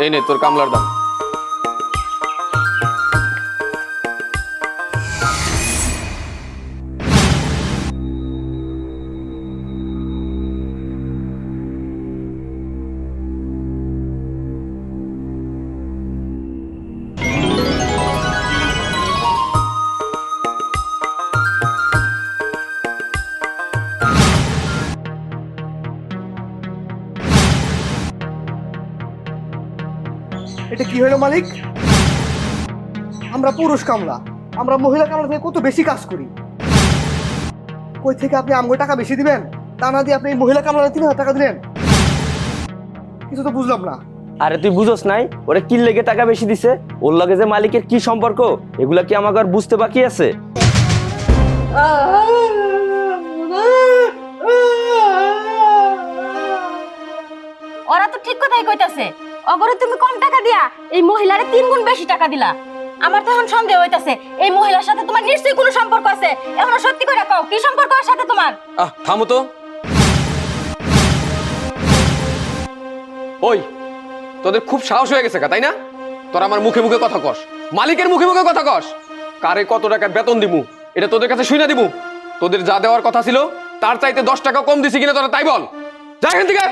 এই নে তোর কামলার দাম। এটা কি হলো মালিক? আমরা পুরুষ কামলা, আমরা মহিলা কামলা থেকে কত বেশি কাজ করি। কই থেকে আপনি আমগো টাকা বেশি দিবেন, তা না দিয়ে আপনি এই মহিলা কামলা 3,000 টাকা দিলেন? কিছু তো বুঝলাম না। আরে তুই বুঝোস নাই ওরে কি লেগে টাকা বেশি দিছে? ওর লগে যে মালিকের কি সম্পর্ক এগুলা কি আমাকে আর বুঝতে বাকি আছে? ওরা তো ঠিক কথাই কইতাছে। অগরে তুমি কম টাকা দিয়া এই মহিলারে 3 গুণ বেশি টাকা দিলা। আমার তো এখন সন্দেহ হইতাছে এই মহিলার সাথে তোমার নিশ্চয়ই কোনো সম্পর্ক আছে। এখন সত্যি করে কও, কি সম্পর্ক ওর সাথে তোমার? থামো তো। ওই তোদের খুব সাহস হয়ে গেছে তাই না? তোরা আমার মুখে মুখে কথা কস, মালিকের মুখে মুখে কথা কস। কারে কত টাকা বেতন দিমু এটা তোদের কাছে শুনে দিমু? তোদের যা দেওয়ার কথা ছিল তার চাইতে 10 টাকা কম দিছি কিনা তোরা তাই বল। যা এখান থেকে।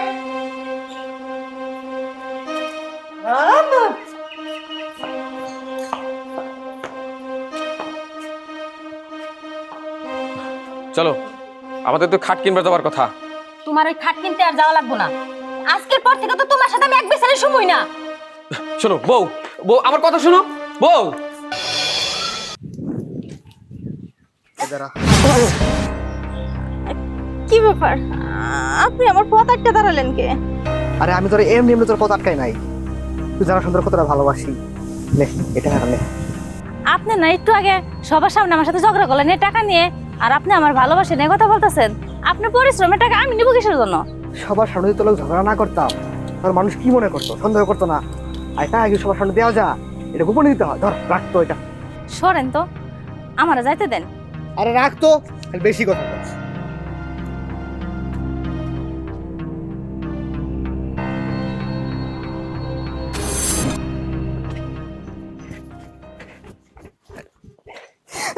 চলো, আমাদের তো খাট কিনবে যাওয়ার কথা। তোমার ওই খাট কিনতে আর যাওয়া লাগবে না। আজকের পর থেকে তো তোমার সাথে আমি এক বিছানে শুমুই না। শোনো বউ, বউ আমার কথা শোনো বউ। কি ব্যাপার, আপনি আমার পথ আটকে দাঁড়ালেন কে? আরে আমি তোর এমনি এমনি তোর পথ আটকাই নাই। তুই জানা সুন্দর কতটা ভালোবাসি। নে এটা নে। আপনি না একটু আগে সবার সামনে আমার সাথে ঝগড়া করলেন এই টাকা নিয়ে, আর আপনি আমার ভালোবাসেন এই কথা বলতেছেন। আপনি পরিশ্রমের টাকা আমি নিব কিসের জন্য? সবার সামনে যদি তোর লোক ঝগড়া না করতাম তার মানুষ কি মনে করতো, সন্দেহ করতো না। আর এটা আগে সবার সামনে দেওয়া যা, এটা গোপনে দিতে হয়। ধর রাখতো এটা। সরেন তো, আমারে যাইতে দেন। আরে রাখতো, বেশি কথা বলছিস।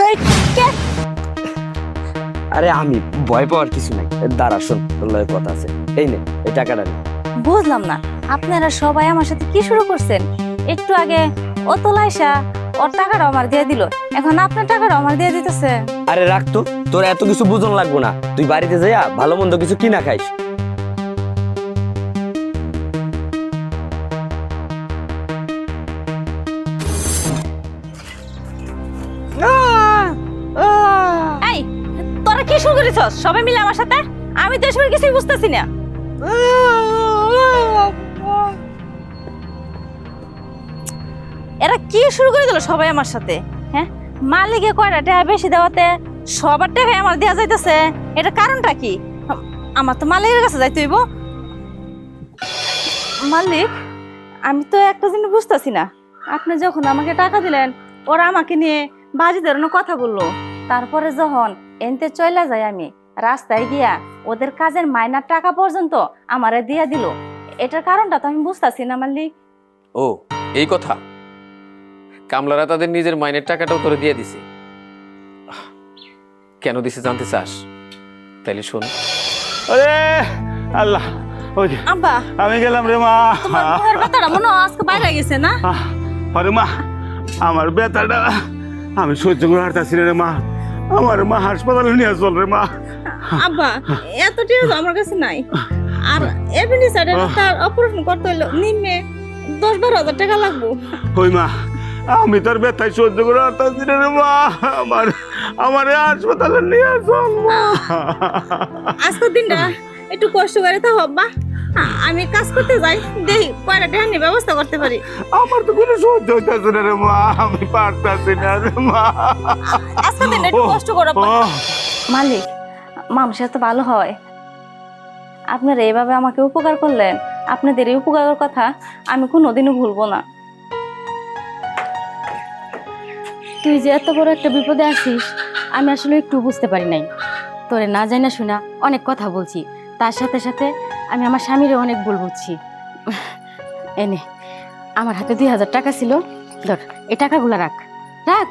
এই, কে? আরে আমি ভয় পাওয়ার কিছু নাই। দাঁড়া শোন, তোর লগে কথা আছে। এই নে এই টাকাটা নে। বুঝলাম না আপনারা সবাই আমার সাথে কি শুরু করছেন? একটু আগে ও তোলাইসা ওর টাকাটা আমার দিয়ে দিল, এখন আপনার টাকাটা আমার দিয়ে দিতেছে। আরে রাখ তো, তোর এত কিছু বুঝন লাগবো না। তুই বাড়িতে যাইয়া ভালো মন্দ কিছু কিনা খাইস। এই তোরা কি শুরু করেছস সবাই মিলে আমার সাথে? আমি তো এসবের কিছুই বুঝতেছি না। এরা কি শুরু করে দিল সবাই আমার সাথে? হ্যাঁ, মালিকে কয়টা টাকা বেশি দেওয়াতে সবার টাকা আমার দেওয়া যাইতেছে, এটা কারণটা কি? আমার তো মালিকের কাছে যাইতে হইব। মালিক, আমি তো একটা জিনিস বুঝতেছি না। আপনি যখন আমাকে টাকা দিলেন ওরা আমাকে নিয়ে বাজি ধরনের কথা বললো, তারপরে যখন এনতে চলে যাই আমি রাস্তায় গিয়া ওদের কাজের মাইনার টাকা পর্যন্ত আমারে দিয়া দিল, এটার কারণটা তো আমি বুঝতেছি না মালিক। ও এই কথা, কামলারা তাদের নিজের মাইনের টাকাটাও তোরে দিয়ে দিছে। কেন দিছে জানতে চাস? তাইলে শোন। আরে আল্লাহ, ওই যে আব্বা, আমি গেলাম রে মা। তোমার মুখের ব্যথাটা মনে হয় আজকে বাইরে গেছে না? আরে মা, আমার ব্যথাটা আমি সহ্য করে হাঁটতেছি রে মা। আমার মা হাসপাতালে নিয়ে চল রে মা। আব্বা, এত টাকা তো আমার কাছে নাই, আর এপিনিসাইডের তার অপারেশন করতে হলো নিম্নে 10-12 হাজার টাকা লাগবে। ওই মা, আমি তোর ব্যথায় সহ্য করে হাঁটতেছি রে মা। আমার হাসপাতালে নিয়ে চল মা। আজকের দিনটা একটু কষ্ট করে তো হব্বা, আমি কাজ করতে যাই, দেখি কয়টা টাকা নিয়ে ব্যবস্থা করতে পারি। আমার তো কোনো সহ্য হইতেছে না রে মা, আমি পারতাছি না রে মা। আজকের দিনটা একটু কষ্ট করো। মালিক, মানুষ এত ভালো হয়, আপনারা এইভাবে আমাকে উপকার করলেন, আপনাদের এই উপকারের কথা আমি কোনোদিনও ভুলবো না। তুই যে এত বড় একটা বিপদে আছিস আমি আসলে একটু বুঝতে পারি নাই। তোরে না জানি না শুনা অনেক কথা বলছি, তার সাথে সাথে আমি আমার স্বামীরও অনেক ভুল বুঝছি। এনে আমার হাতে 2000 টাকা ছিল, ধর এই টাকাগুলো রাখ রাখ।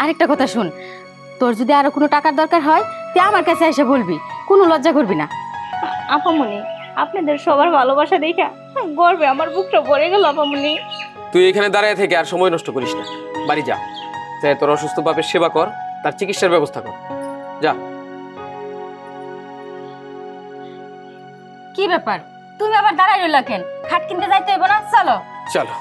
আরেকটা কথা শুন, তোর যদি আরো কোনো টাকার দরকার হয় তুই আমার কাছে এসে বলবি, কোনো লজ্জা করবি না। আপামনি, আপনাদের সবার ভালোবাসা দেখা গর্বে আমার বুকটা ভরে গেল আপামনি। তুই এখানে দাঁড়িয়ে থেকে আর সময় নষ্ট করিস না, বাড়ি যা। চাই তোর অসুস্থ বাপের সেবা কর, তার চিকিৎসার ব্যবস্থা কর, যা। কি ব্যাপার, তুমি আবার দাঁড়াই রইলা কেন? খাট কিনতে যাইতে হইব না? চলো। চলো।